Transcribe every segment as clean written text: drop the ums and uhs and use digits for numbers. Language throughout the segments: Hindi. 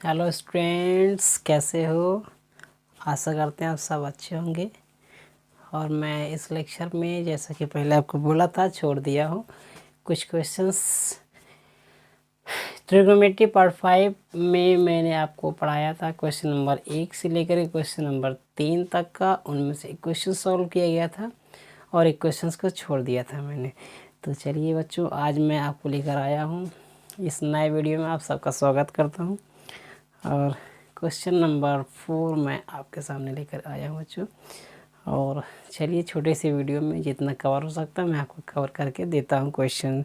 हेलो स्टूडेंट्स, कैसे हो? आशा करते हैं आप सब अच्छे होंगे। और मैं इस लेक्चर में, जैसा कि पहले आपको बोला था, छोड़ दिया हूँ कुछ क्वेश्चंस। ट्रिग्नोमेट्री पार्ट 5 में मैंने आपको पढ़ाया था क्वेश्चन नंबर 1 से लेकर क्वेश्चन नंबर 3 तक का। उनमें से एक क्वेश्चन सॉल्व किया गया था और एक क्वेश्चन को छोड़ दिया था मैंने। तो चलिए बच्चों, आज मैं आपको लेकर आया हूँ इस नए वीडियो में। आप सबका स्वागत करता हूँ और क्वेश्चन नंबर 4 मैं आपके सामने लेकर आया हूँ बच्चों। और चलिए, छोटे से वीडियो में जितना कवर हो सकता है मैं आपको कवर करके देता हूँ question.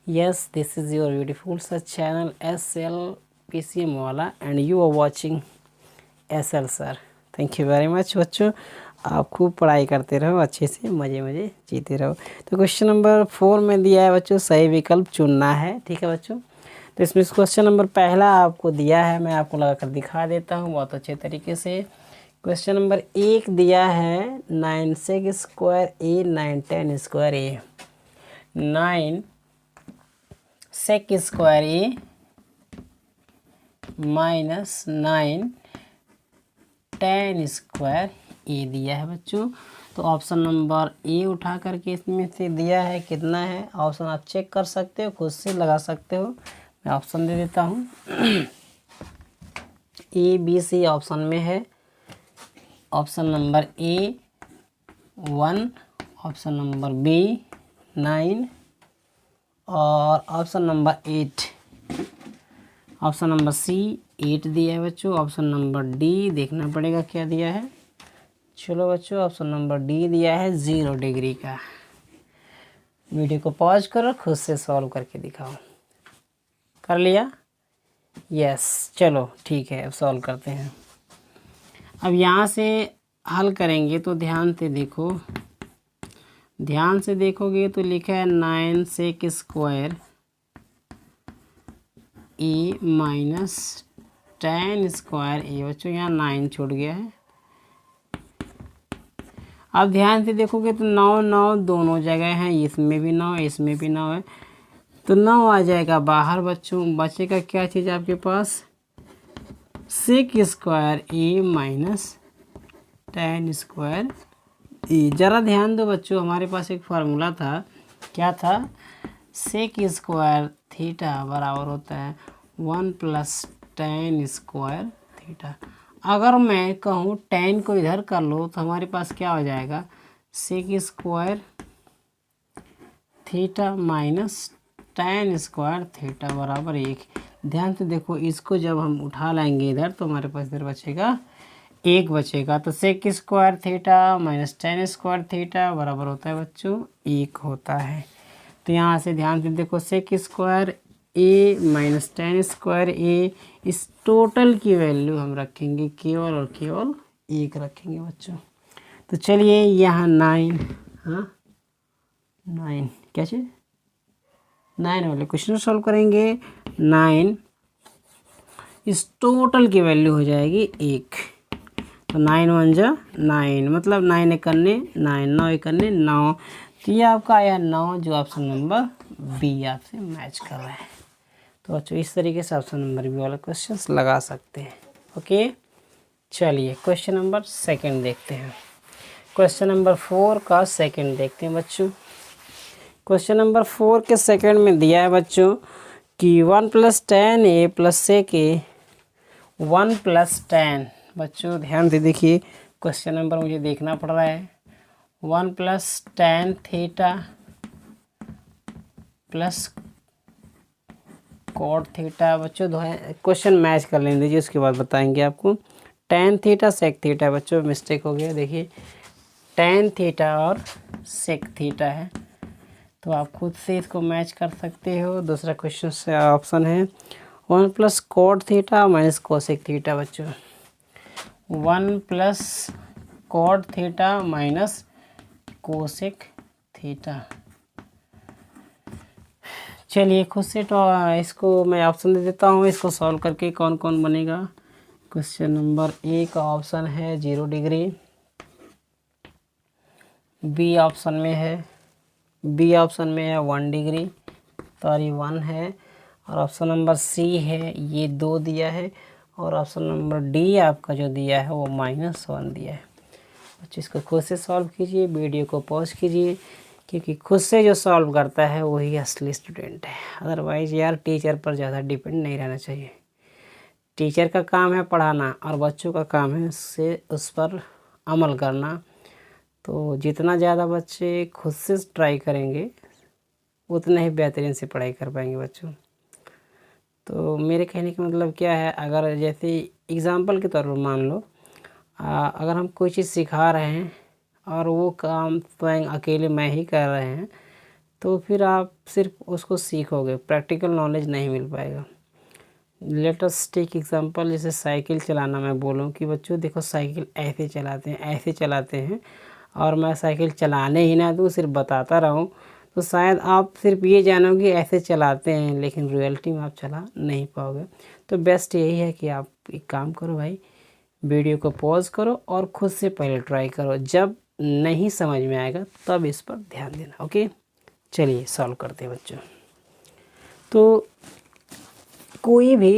Yes, this is your beautiful such channel SL PCM वाला and you are watching SL sir. Thank you very much बच्चों। आप खूब पढ़ाई करते रहो, अच्छे से मज़े जीते रहो। तो क्वेश्चन नंबर 4 में दिया है बच्चों, सही विकल्प चुनना है। ठीक है बच्चों, तो इसमें क्वेश्चन नंबर पहला आपको दिया है, मैं आपको लगाकर दिखा देता हूँ बहुत अच्छे तरीके से। क्वेश्चन नंबर 1 दिया है 9 सेक स्क्वायर ए 9 10 स्क्वायर ए। 9 सेक स्क्वायर ए माइनस 9 10 स्क्वायर ए दिया है बच्चों। तो ऑप्शन नंबर ए उठा करके इसमें से दिया है कितना है। ऑप्शन आप चेक कर सकते हो, खुद से लगा सकते हो। मैं ऑप्शन दे देता हूँ। ए बी सी ऑप्शन में है। Option number A 1, option number B 9 और option number 8। Option number C 8 दिया है बच्चों। ऑप्शन नंबर डी देखना पड़ेगा क्या दिया है। चलो बच्चों, ऑप्शन नंबर डी दिया है 0 डिग्री का। वीडियो को पॉज करो, खुद से सॉल्व करके दिखाओ। कर लिया? यस, चलो ठीक है, अब सॉल्व करते हैं। अब यहाँ से हल करेंगे तो ध्यान से देखो, ध्यान से देखोगे तो लिखा है 9 सेक स्क्वायर ए माइनस 10 स्क्वायर ए। बच्चों यहाँ 9 छूट गया है। अब ध्यान से देखोगे तो 9 9 दोनों जगह हैं, इसमें भी 9 इसमें भी 9 है, तो 9 आ जाएगा बाहर बच्चों। बचेगा क्या चीज़ आपके पास? सेक स्क्वायर ए माइनस 10 स्क्वायर ए। ज़रा ध्यान दो बच्चों, हमारे पास एक फार्मूला था, क्या था? सेक स्क्वायर थीटा बराबर होता है 1 + 10 स्क्वायर थीटा। अगर मैं कहूँ 10 को इधर कर लो तो हमारे पास क्या हो जाएगा? Sec square theta minus 10 square theta बराबर 1। ध्यान से देखो, इसको जब हम उठा लाएंगे इधर तो हमारे पास इधर बचेगा 1 बचेगा। तो sec square theta minus 10 square theta बराबर होता है बच्चों 1 होता है। तो यहाँ से ध्यान से देखो, सेक स्क्वायर ए माइनस 10 स्क्वायर ए, इस टोटल की वैल्यू हम रखेंगे केवल और केवल 1 रखेंगे बच्चों। तो चलिए यहाँ 9, हाँ 9 क्या चीज़ 9 वाले क्वेश्चन सॉल्व करेंगे। 9 इस टोटल की वैल्यू हो जाएगी 1। तो 9 1 जा 9, मतलब 9 1 9 9 1 9। तो ये आपका आया 9, जो ऑप्शन नंबर बी आपसे मैच कर रहा है। तो बच्चों इस तरीके से ऑप्शन नंबर बी वाला क्वेश्चन लगा सकते हैं। ओके, चलिए क्वेश्चन नंबर 2 देखते हैं। क्वेश्चन नंबर 4 का सेकंड देखते हैं बच्चों। क्वेश्चन नंबर 4 के सेकंड में दिया है बच्चों कि 1 + 10 ए प्लस सेक ए 1 + 10। बच्चों ध्यान से देखिए, क्वेश्चन नंबर मुझे देखना पड़ रहा है। 1 + 10 थीटा प्लस कॉट थीटा। बच्चों क्वेश्चन मैच कर लेने दीजिए, उसके बाद बताएंगे आपको। 10 थीटा सेक थीटा, बच्चों मिस्टेक हो गया, देखिए 10 थीटा और सेक थीटा है, तो आप खुद से इसको मैच कर सकते हो। दूसरा क्वेश्चन से ऑप्शन है 1 + cot theta minus cosec theta. बच्चों 1 + cot theta minus cosec theta. चलिए खुद से तो इसको मैं ऑप्शन दे देता हूँ, इसको सॉल्व करके कौन कौन बनेगा। क्वेश्चन नंबर ए का ऑप्शन है 0 डिग्री, बी ऑप्शन में है 1 डिग्री, तो ये 1 है। और ऑप्शन नंबर सी है, ये 2 दिया है, और ऑप्शन नंबर डी आपका जो दिया है वो -1 दिया है। बच्चों इसको खुद से सॉल्व कीजिए, वीडियो को पॉज कीजिए, क्योंकि खुद से जो सॉल्व करता है वही असली स्टूडेंट है। अदरवाइज़ यार टीचर पर ज़्यादा डिपेंड नहीं रहना चाहिए। टीचर का काम है पढ़ाना और बच्चों का काम है उस पर अमल करना। तो जितना ज़्यादा बच्चे खुद से ट्राई करेंगे उतना ही बेहतरीन से पढ़ाई कर पाएंगे बच्चों। तो मेरे कहने का मतलब क्या है, अगर जैसे एग्ज़ाम्पल के तौर पर मान लो अगर हम कोई चीज़ सिखा रहे हैं और वो काम स्वयं अकेले मैं ही कर रहे हैं, तो फिर आप सिर्फ उसको सीखोगे, प्रैक्टिकल नॉलेज नहीं मिल पाएगा। लेट अस टेक एग्जांपल, जैसे साइकिल चलाना मैं बोलूँ कि बच्चों देखो साइकिल ऐसे चलाते हैं और मैं साइकिल चलाने ही ना दूँ, सिर्फ बताता रहूँ, तो शायद आप सिर्फ ये जानोगे ऐसे चलाते हैं, लेकिन रियलिटी में आप चला नहीं पाओगे। तो बेस्ट यही है कि आप एक काम करो भाई, वीडियो को पॉज करो और खुद से पहले ट्राई करो, जब नहीं समझ में आएगा तब इस पर ध्यान देना। ओके, चलिए सॉल्व करते हैं बच्चों। तो कोई भी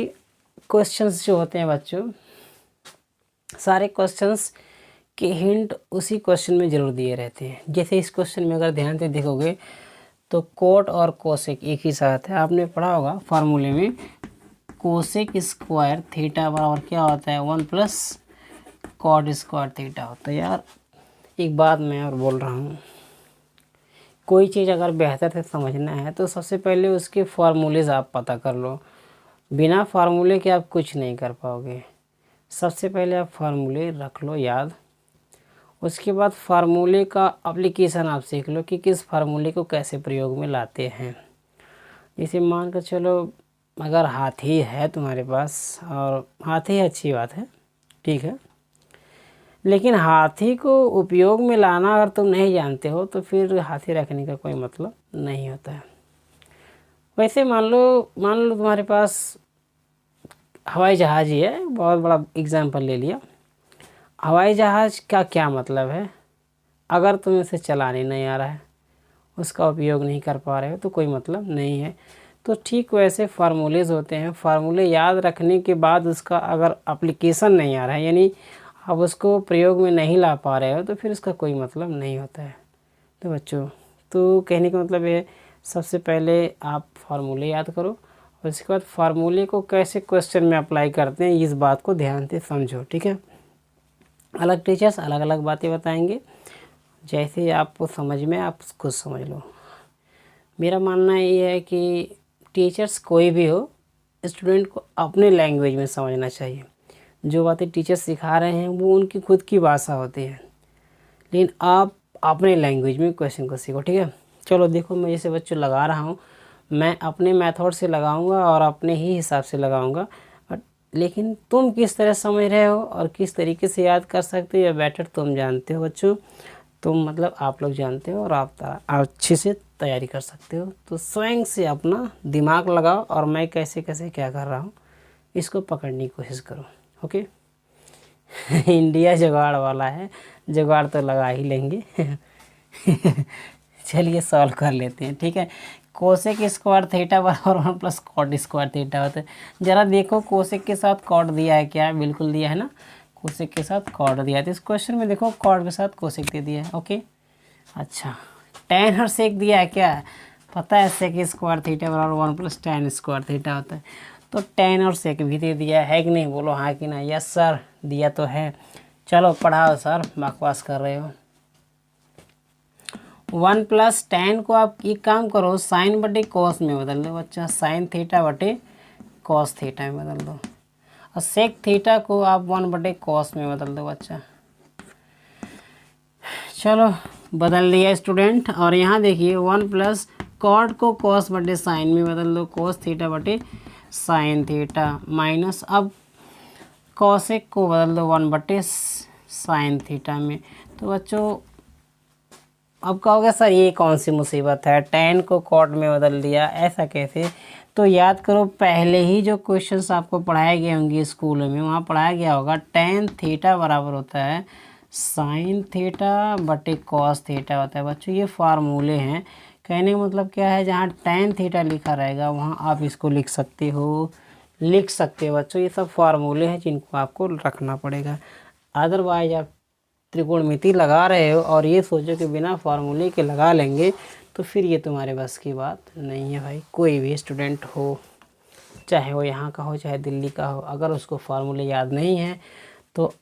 क्वेश्चंस जो होते हैं बच्चों, सारे क्वेश्चंस के हिंट उसी क्वेश्चन में ज़रूर दिए रहते हैं। जैसे इस क्वेश्चन में अगर ध्यान से देखोगे तो कोट और कोसेक एक ही साथ है। आपने पढ़ा होगा फार्मूले में, कोसेक स्क्वायर थीटा बराबर क्या होता है, 1 प्लस कॉट स्क्वायर थीटा होता है। यार एक बात मैं और बोल रहा हूँ, कोई चीज़ अगर बेहतर से समझना है तो सबसे पहले उसके फार्मूलेज आप पता कर लो। बिना फार्मूले के आप कुछ नहीं कर पाओगे। सबसे पहले आप फार्मूले रख लो याद, उसके बाद फार्मूले का एप्लीकेशन आप सीख लो कि किस फार्मूले को कैसे प्रयोग में लाते हैं। जैसे मान कर चलो अगर हाथी है तुम्हारे पास, और हाथी अच्छी बात है, ठीक है, लेकिन हाथी को उपयोग में लाना अगर तुम नहीं जानते हो तो फिर हाथी रखने का कोई मतलब नहीं होता है। वैसे मान लो तुम्हारे पास हवाई जहाज़ ही है, बहुत बड़ा एग्जाम्पल ले लिया। हवाई जहाज़ का क्या मतलब है, अगर तुम्हें उसे चलाने नहीं आ रहा है, उसका उपयोग नहीं कर पा रहे हो तो कोई मतलब नहीं है। तो ठीक वैसे फार्मूलेज होते हैं, फार्मूले याद रखने के बाद उसका अगर एप्लीकेशन नहीं आ रहा है, यानी अब उसको प्रयोग में नहीं ला पा रहे हो, तो फिर उसका कोई मतलब नहीं होता है। तो बच्चों, तो कहने का मतलब है सबसे पहले आप फार्मूले याद करो और उसके बाद फार्मूले को कैसे क्वेश्चन में अप्लाई करते हैं इस बात को ध्यान से समझो, ठीक है। अलग टीचर्स अलग अलग बातें बताएंगे, जैसे आपको समझ में आप खुद समझ लो। मेरा मानना ये है कि टीचर्स कोई भी हो, स्टूडेंट को अपने लैंग्वेज में समझना चाहिए। जो बातें टीचर सिखा रहे हैं वो उनकी खुद की भाषा होती है, लेकिन आप अपने लैंग्वेज में क्वेश्चन को सीखो, ठीक है। चलो देखो, मैं जैसे बच्चों लगा रहा हूँ, मैं अपने मेथड से लगाऊंगा और अपने ही हिसाब से लगाऊंगा, बट लेकिन तुम किस तरह समझ रहे हो और किस तरीके से याद कर सकते हो या बेटर तुम जानते हो बच्चों। तुम मतलब आप लोग जानते हो और आप अच्छे से तैयारी कर सकते हो। तो स्वयं से अपना दिमाग लगाओ और मैं कैसे कैसे क्या कर रहा हूँ इसको पकड़ने की कोशिश करो, ओके। इंडिया जुगाड़ वाला है, जुगाड़ तो लगा ही लेंगे। चलिए सॉल्व कर लेते हैं, ठीक है। कोसेक स्क्वायर थीटा बराबर 1 प्लस कॉट स्क्वायर थीटा होता है। ज़रा देखो कोसेक के साथ कॉट दिया है क्या, बिल्कुल दिया है ना, कोसेक के साथ कॉट दिया है। तो इस क्वेश्चन में देखो कॉट के साथ कोसेक दे दिया है, ओके। अच्छा, टेन और सेक दिया है क्या, पता है सेक स्क्वायर थीटा बराबर 1 प्लस टेन स्क्वायर थीटा होता है, तो टेन और सेक भी दे दिया है कि नहीं, बोलो हाँ कि ना। यस सर, दिया तो है। चलो पढ़ाओ सर, बकवास कर रहे हो। 1 प्लस टेन को आप एक काम करो, साइन बटे कॉस में बदल दो बच्चा, साइन थीटा बटे कॉस थीटा में बदल दो, और सेक थीटा को आप 1 बटे कॉस में बदल दो बच्चा। चलो बदल दिया स्टूडेंट। और यहाँ देखिए 1 प्लस कॉट को कॉस बटे साइन में बदल दो, कॉस थीटा बटे साइन थीटा, माइनस अब कॉसेक को बदल दो 1 बटे साइन थीटा में। तो बच्चों अब कहोगे सर ये कौन सी मुसीबत है, टेन को कॉट में बदल दिया, ऐसा कैसे। तो याद करो पहले ही जो क्वेश्चंस आपको पढ़ाए गए होंगे स्कूल में, वहाँ पढ़ाया गया होगा टेन थीटा बराबर होता है साइन थीटा बटे कॉस थीटा होता है। बच्चों ये फार्मूले हैं, कहने का मतलब क्या है, जहाँ टेन थीटा लिखा रहेगा वहाँ आप इसको लिख सकते हो लिख सकते हो बच्चों। ये सब फार्मूले हैं जिनको आपको रखना पड़ेगा। अदरवाइज आप त्रिकोणमिति लगा रहे हो और ये सोचो कि बिना फार्मूले के लगा लेंगे, तो फिर ये तुम्हारे बस की बात नहीं है भाई। कोई भी स्टूडेंट हो, चाहे वो यहाँ का हो चाहे दिल्ली का हो, अगर उसको फार्मूले याद नहीं है तो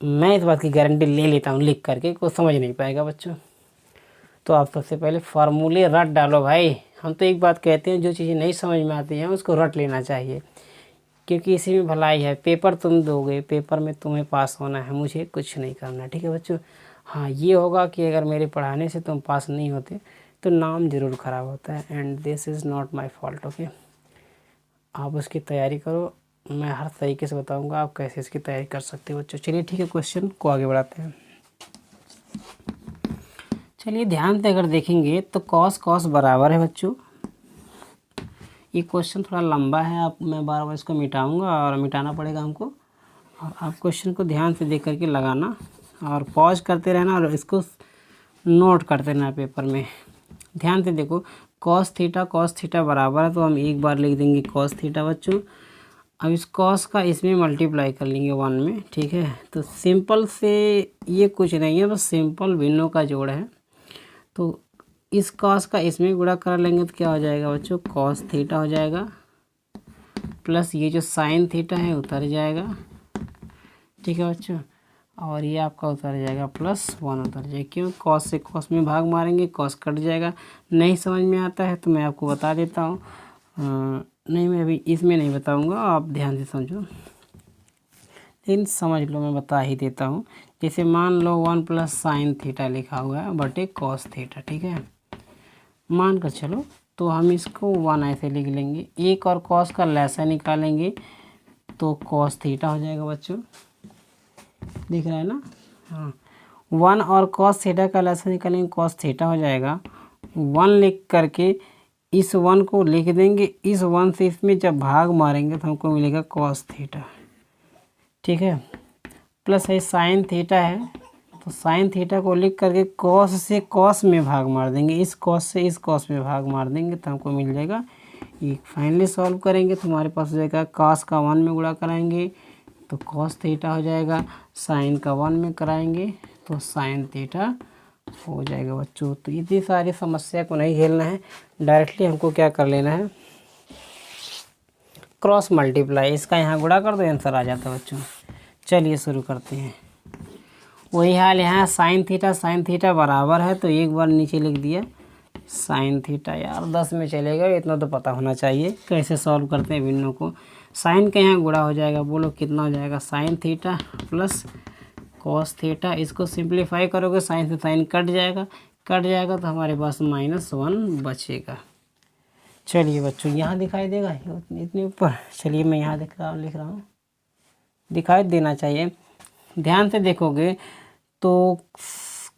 मैं इस बात की गारंटी ले लेता हूँ लिख करके, कोई समझ नहीं पाएगा बच्चों। तो आप सबसे पहले फार्मूले रट डालो भाई। हम तो एक बात कहते हैं, जो चीज़ें नहीं समझ में आती हैं उसको रट लेना चाहिए, क्योंकि इसी में भलाई है। पेपर तुम दोगे, पेपर में तुम्हें पास होना है, मुझे कुछ नहीं करना, ठीक है बच्चों। हाँ, ये होगा कि अगर मेरे पढ़ाने से तुम पास नहीं होते तो नाम ज़रूर ख़राब होता है, and this is not my fault. Okay, आप उसकी तैयारी करो, मैं हर तरीके से बताऊंगा आप कैसे इसकी तैयारी कर सकते हो बच्चों। चलिए ठीक है, क्वेश्चन को आगे बढ़ाते हैं। चलिए ध्यान से अगर देखेंगे तो कॉस कॉस बराबर है बच्चों। ये क्वेश्चन थोड़ा लंबा है, आप मैं बार बार इसको मिटाऊंगा और मिटाना पड़ेगा हमको, और आप क्वेश्चन को ध्यान से देख करके लगाना और पॉज करते रहना और इसको नोट करते रहना पेपर में। ध्यान से देखो, कॉस थीटा बराबर है, तो हम एक बार लिख देंगे कॉस थीटा बच्चों। अब इस कॉस का इसमें मल्टीप्लाई कर लेंगे 1 में, ठीक है। तो सिंपल से ये कुछ नहीं है, बस सिंपल भिन्नों का जोड़ है। तो इस कॉस का इसमें गुणा कर लेंगे तो क्या हो जाएगा बच्चों, कॉस थीटा हो जाएगा, प्लस ये जो साइन थीटा है उतर जाएगा, ठीक है बच्चों। और ये आपका उतर जाएगा +1 उतर जाएगा, क्यों, कॉस से कॉस में भाग मारेंगे, कॉस कट जाएगा। नहीं समझ में आता है तो मैं आपको बता देता हूँ, नहीं मैं अभी इसमें नहीं बताऊँगा, आप ध्यान से समझो, लेकिन समझ लो मैं बता ही देता हूँ। जैसे मान लो 1 + साइन थीटा लिखा हुआ है बटे कॉस थीटा, ठीक है, मान कर चलो। तो हम इसको 1 ऐसे लिख लेंगे, एक और कॉस का लैसा निकालेंगे तो कॉस थीटा हो जाएगा बच्चों, दिख रहा है ना। हाँ, 1 और कॉस थीटा का लैसा निकालेंगे, कॉस थीटा हो जाएगा। 1 लिख करके इस 1 को लिख देंगे, इस 1 से इसमें जब भाग मारेंगे तो हमको मिलेगा कॉस थीटा, ठीक है। प्लस है साइन थीटा है, तो साइन थीटा को लिख करके कॉस से कॉस में भाग मार देंगे, इस कॉस से इस कॉस में भाग मार देंगे तो हमको मिल जाएगा ये। फाइनली सॉल्व करेंगे तो हमारे पास हो जाएगा, कॉस का 1 में गुणा कराएंगे तो कॉस थीटा हो जाएगा, साइन का 1 में कराएंगे तो साइन थीटा हो जाएगा बच्चों। तो इतनी सारी समस्या को नहीं झेलना है, डायरेक्टली हमको क्या कर लेना है, क्रॉस मल्टीप्लाई, इसका यहाँ गुणा कर दो, आंसर आ जाता है बच्चों। चलिए शुरू करते हैं। वही हाल यहाँ, साइन थीटा बराबर है, तो एक बार नीचे लिख दिया साइन थीटा। यार 10 में चलेगा, इतना तो पता होना चाहिए कैसे सॉल्व करते हैं भिन्नों को। साइन का यहाँ गुणा हो जाएगा, बोलो कितना हो जाएगा, sine theta plus cos theta. इसको सिंप्लीफाई करोगे, साइन से साइन कट जाएगा तो हमारे पास -1 बचेगा। चलिए बच्चों, यहाँ दिखाई देगा इतने ऊपर, चलिए मैं यहाँ लिख रहा हूँ, दिखाई देना चाहिए। ध्यान से देखोगे तो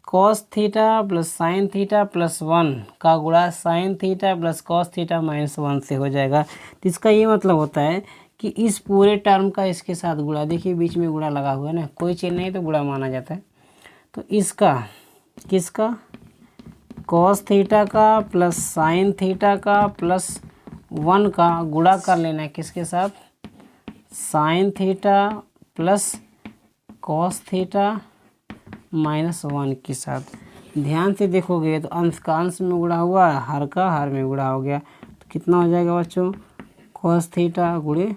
cos theta plus sine theta plus 1 का गुणा sine theta plus cos theta -1 से हो जाएगा। तो इसका ये मतलब होता है कि इस पूरे टर्म का इसके साथ गुणा, देखिए बीच में गुणा लगा हुआ है ना, कोई चीज़ नहीं तो गुणा माना जाता है। तो इसका किसका, कॉस थीटा का प्लस साइन थीटा का प्लस 1 का गुणा कर लेना है, किसके साथ, sine theta plus cos theta -1 के साथ। ध्यान से देखोगे तो अंश का अंश में गुणा हुआ, हर का हर में गुणा हो गया, तो कितना हो जाएगा बच्चों, कॉस थीटा गुणे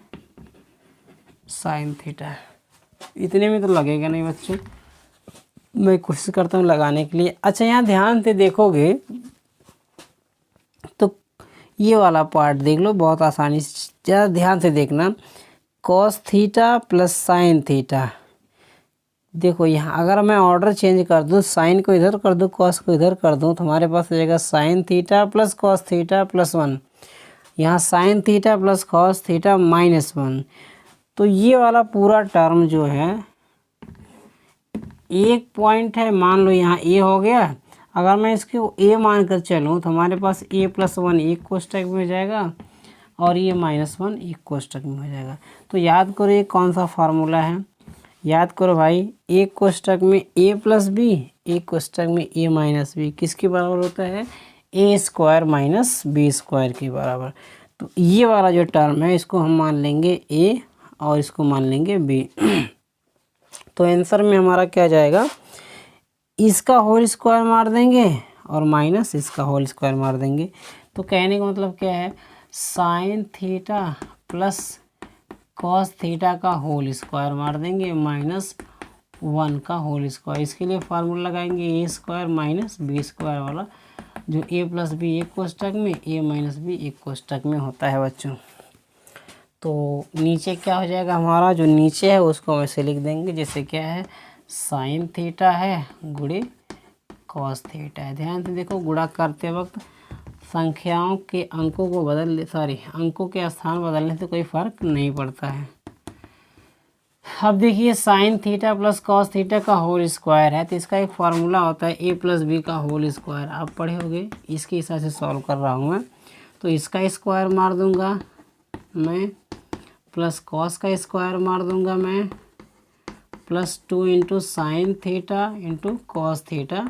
साइन थीटा। इतने में तो लगेगा नहीं बच्चों, मैं कोशिश करता हूँ लगाने के लिए। अच्छा, यहाँ ध्यान से देखोगे तो ये वाला पार्ट देख लो, बहुत आसानी से, ज़्यादा ध्यान से देखना। Cos theta plus sine theta, देखो यहाँ अगर मैं ऑर्डर चेंज कर दूँ, साइन को इधर कर दूँ, कॉस को इधर कर दूँ, तो हमारे पास हो जाएगा sine theta plus cos theta plus 1, यहाँ sine theta plus cos theta -1। तो ये वाला पूरा टर्म जो है, एक पॉइंट है, मान लो यहाँ ए हो गया, अगर मैं इसको ए मान कर चलूँ तो हमारे पास a+1 एक कोष्ठक में हो जाएगा और ये -1 एक कोष्ठक में हो जाएगा। तो याद करो ये कौन सा फार्मूला है, याद करो भाई, एक कोष्ठक में a+b, एक कोष्ठक में a-b किसके बराबर होता है, a² - b² के बराबर। तो ये वाला जो टर्म है इसको हम मान लेंगे ए और इसको मान लेंगे बी। तो आंसर में हमारा क्या जाएगा, इसका होल स्क्वायर मार देंगे और माइनस इसका होल स्क्वायर मार देंगे। तो कहने का मतलब क्या है, sine theta plus cos theta का होल स्क्वायर मार देंगे माइनस 1 का होल स्क्वायर। इसके लिए फार्मूला लगाएंगे ए स्क्वायर माइनस बी स्क्वायर वाला, जो ए प्लस बी एक कोष्टक में, ए माइनस बी एक कोष्टक में होता है बच्चों। तो नीचे क्या हो जाएगा, हमारा जो नीचे है उसको वैसे लिख देंगे जैसे क्या है, साइन थीटा है गुणे कॉस थीटा है। ध्यान से देखो, गुणा करते वक्त संख्याओं के अंकों को अंकों के स्थान बदलने से कोई फर्क नहीं पड़ता है। अब देखिए sine theta plus cos theta का होल स्क्वायर है, तो इसका एक फार्मूला होता है ए प्लस बी का होल स्क्वायर। आप पढ़े होंगे, इसके हिसाब से सॉल्व कर रहा हूँ मैं। तो इसका स्क्वायर मार दूंगा मैं, प्लस कॉस का स्क्वायर मार दूंगा मैं, plus 2 into sine theta into cos theta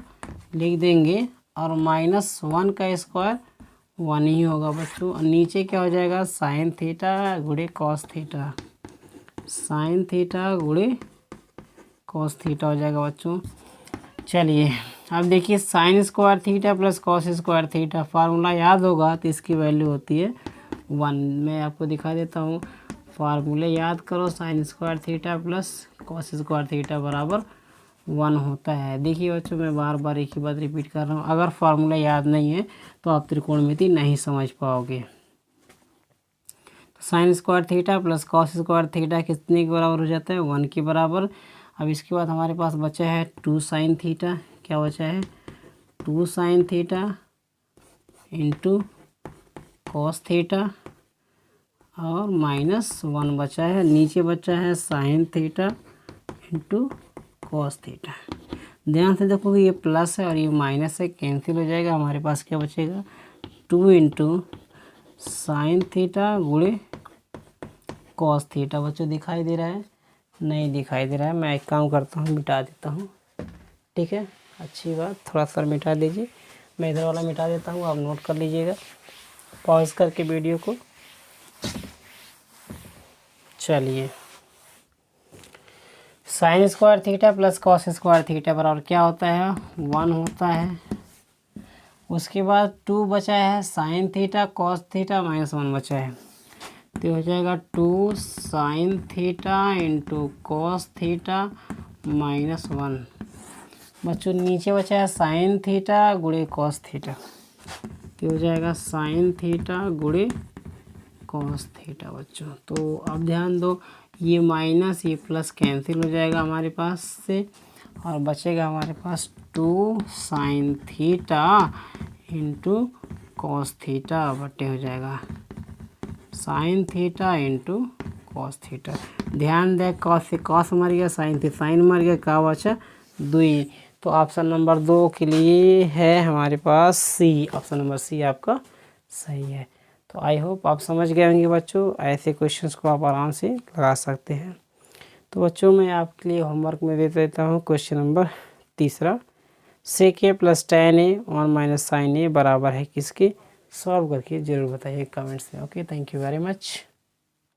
लिख देंगे, और माइनस 1 का स्क्वायर 1 ही होगा बच्चों। और नीचे क्या हो जाएगा, साइन थीटा गुणे कॉस थीटा, साइन थीटा गुणे कॉस थीटा हो जाएगा बच्चों। चलिए अब देखिए, sine square theta plus cos square theta, formula याद होगा तो इसकी वैल्यू होती है 1। मैं आपको दिखा देता हूँ, फार्मूले याद करो, sine square theta plus cos square theta बराबर 1 होता है। देखिए बच्चों, मैं बार बार एक ही बात रिपीट कर रहा हूँ, अगर फार्मूला याद नहीं है तो आप त्रिकोणमिति नहीं समझ पाओगे। तो sine square theta plus cos square theta कितने के बराबर हो जाता है, 1 के बराबर। अब इसके बाद हमारे पास बचा है 2 साइन थीटा, क्या बचा है 2 sine theta into cos theta, और माइनस 1 बचा है, नीचे बचा है sine theta into cos theta. ध्यान से देखो कि ये प्लस है और ये माइनस है, कैंसिल हो जाएगा। हमारे पास क्या बचेगा, 2 इंटू साइन थीटा गुणे कॉस थीटा। बच्चों दिखाई दे रहा है, नहीं दिखाई दे रहा है, मैं एक काम करता हूँ, मिटा देता हूँ। ठीक है, अच्छी बात, थोड़ा सा मिटा दीजिए, मैं इधर वाला मिटा देता हूँ, आप नोट कर लीजिएगा पॉज करके वीडियो को। चलिए, sine square theta plus cos square theta बराबर क्या होता है, 1 होता है। उसके बाद 2 बचा है sine theta cos theta minus 1 बचा है, तो हो जाएगा 2 sine theta into cos theta minus 1। बच्चों नीचे बचा है साइन थीटा गुणे कॉस थीटा, तो हो जाएगा साइन थीटा गुणे कॉस थीटा बच्चों। तो अब ध्यान दो, ये माइनस ये प्लस कैंसिल हो जाएगा हमारे पास से, और बचेगा हमारे पास 2 sine theta into cos theta बटे हो जाएगा sine theta into cos theta. ध्यान दे, कॉस से कॉस मर गया, साइन से साइन मर गया, क्या बचा 2। तो ऑप्शन नंबर 2 के लिए है हमारे पास सी, ऑप्शन नंबर सी आपका सही है। तो आई होप आप समझ गए होंगे बच्चों, ऐसे क्वेश्चंस को आप आराम से लगा सकते हैं। तो बच्चों मैं आपके लिए होमवर्क में दे देता हूँ question number 3, sec A plus tan a और माइनस साइन ए बराबर है किसके, सॉल्व करके ज़रूर बताइए कमेंट्स में। Okay, thank you very much.